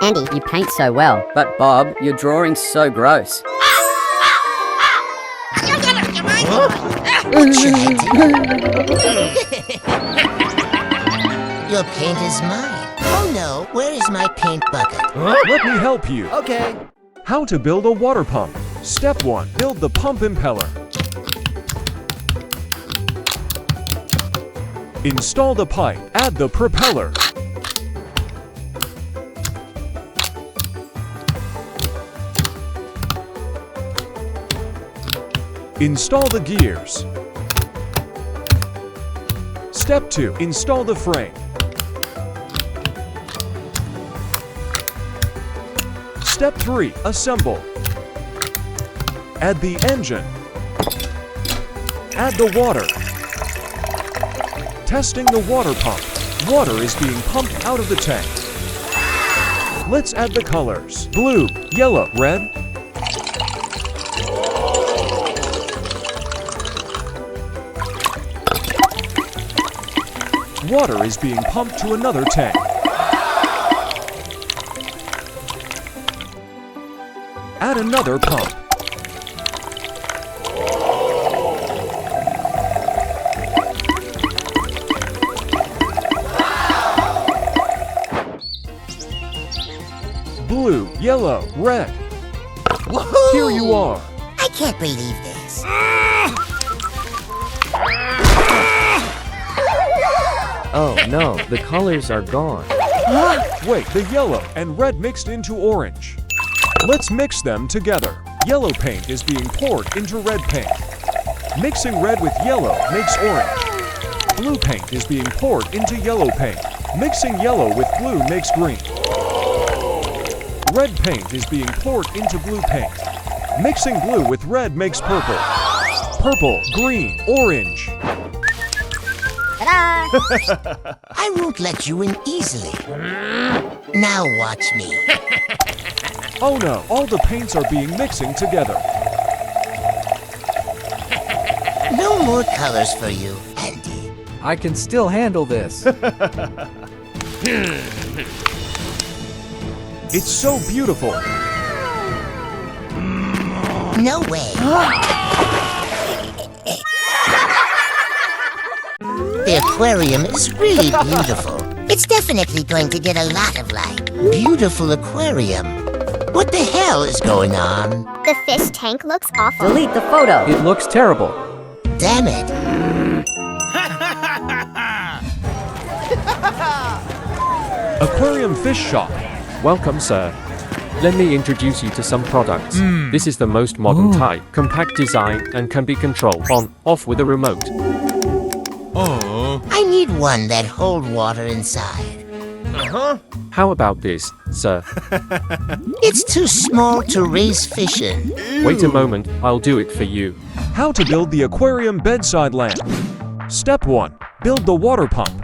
Andy, you paint so well. But Bob, your drawing's so gross. What should I do? Your paint is mine. Oh no, where is my paint bucket? Let me help you. Okay. How to build a water pump. Step 1. Build the pump impeller. Install the pipe. Add the propeller. Install the gears. Step 2. Install the frame. Step 3. Assemble. Add the engine. Add the water. Testing the water pump. Water is being pumped out of the tank. Let's add the colors. Blue, yellow, red. Water is being pumped to another tank. Add another pump. Blue, yellow, red. Woohoo! Here you are. I can't believe this. Oh no, the colors are gone. Wait, the yellow and red mixed into orange. Let's mix them together. Yellow paint is being poured into red paint. Mixing red with yellow makes orange. Blue paint is being poured into yellow paint. Mixing yellow with blue makes green. Red paint is being poured into blue paint. Mixing blue with red makes purple. Purple, green, orange. Ta-da! I won't let you in easily. Now watch me. Oh no, all the paints are being mixing together. No more colors for you, Andy. I can still handle this. It's so beautiful. No way. The aquarium is really beautiful. It's definitely going to get a lot of light. Beautiful aquarium. What the hell is going on? The fish tank looks awful. Delete the photo. It looks terrible. Damn it. Aquarium fish shop. Welcome, sir. Let me introduce you to some products. This is the most modern type, compact design, and can be controlled on, off with a remote. I need one that hold water inside. How about this, sir? It's too small to raise fish in. Wait a moment, I'll do it for you. How to build the aquarium bedside lamp. Step 1. Build the water pump.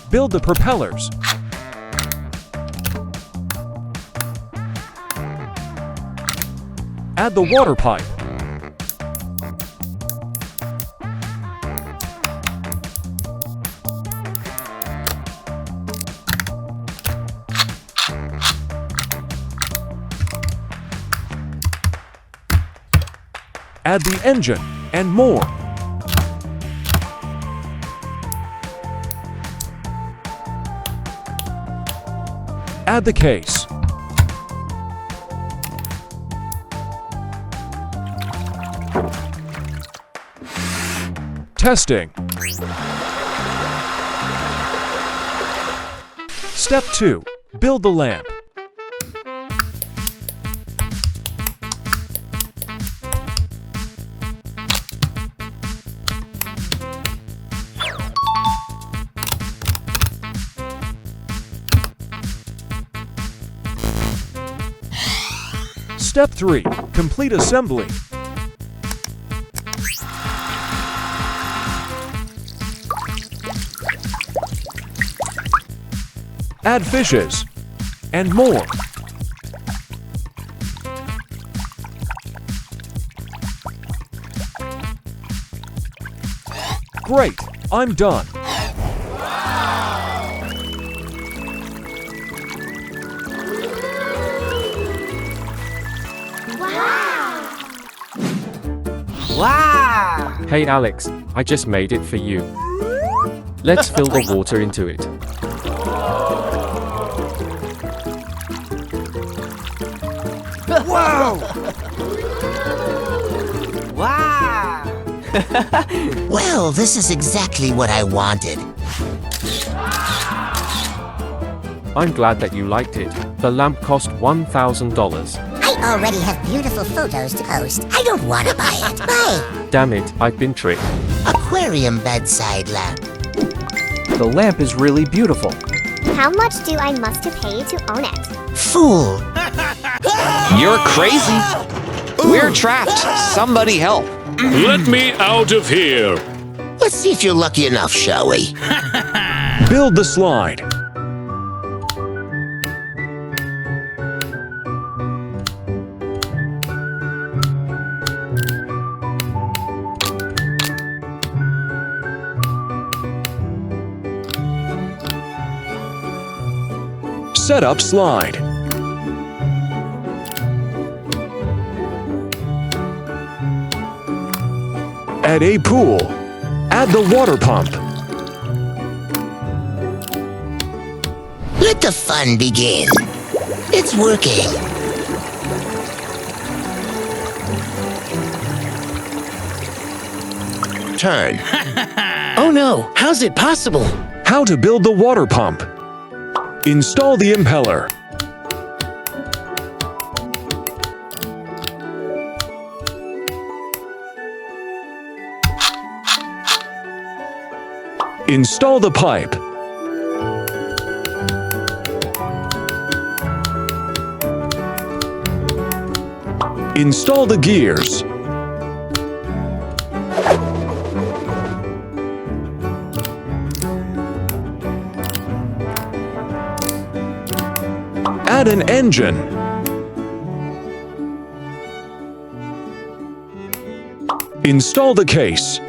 Build the propellers. Add the water pipe. Add the engine and more. Add the case. Testing. Step 2. Build the lamp. Step 3. Complete assembly. Add fishes and more. Great! I'm done. Wow! Hey Alex, I just made it for you. Let's fill the water into it. Wow! Wow! Well, this is exactly what I wanted. I'm glad that you liked it. The lamp cost $1,000. I already have beautiful photos to post. I don't want to buy it. Bye! Damn it, I've been tricked. Aquarium bedside lamp. The lamp is really beautiful. How much do I must pay to own it? Fool! You're crazy. We're trapped. Somebody help. Let me out of here. Let's see if you're lucky enough, shall we? Build the slide. Set up slide. Add a pool. Add the water pump. Let the fun begin. It's working. Turn. Oh no, how's it possible? How to build the water pump. Install the impeller. Install the pipe. Install the gears. Add an engine. Install the case.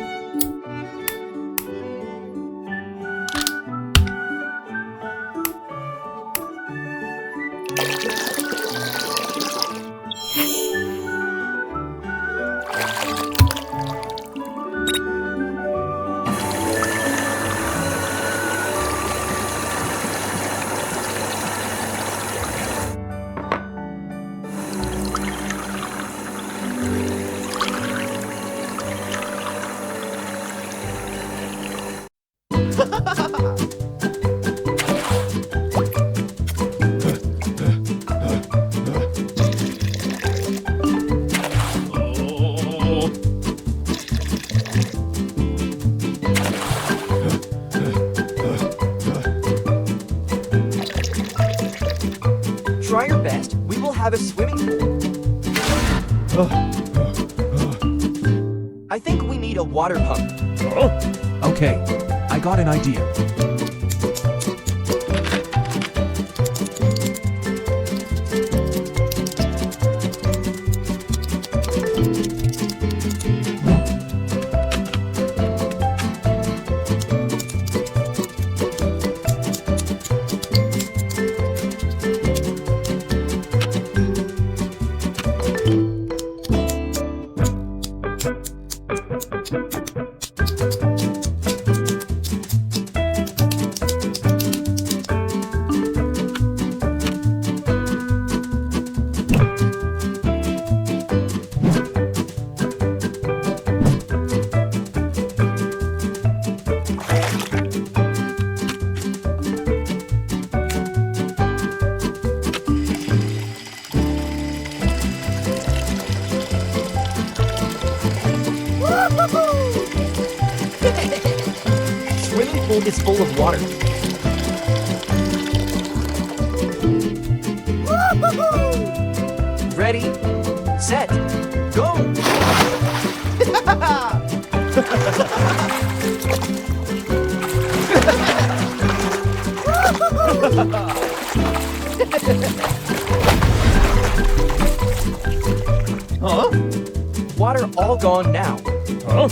Try your best. We will have a swimming pool. I think we need a water pump. Okay, I got an idea. Swimming pool is full of water. Ready, set, go! Huh? Water all gone now. Huh?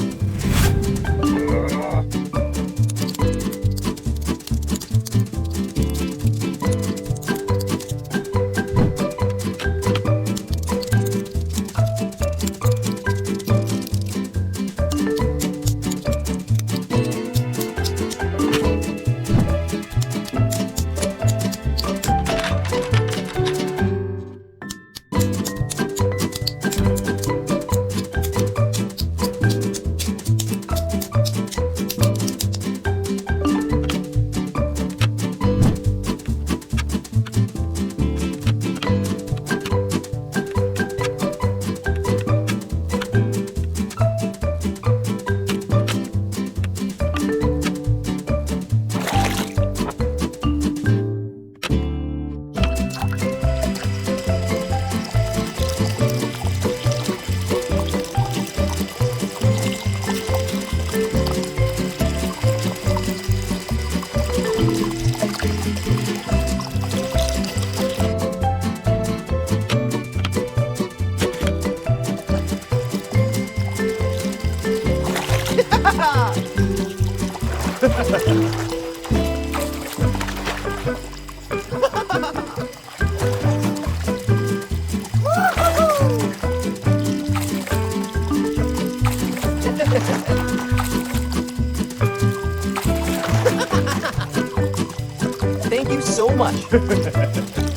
Thank you so much.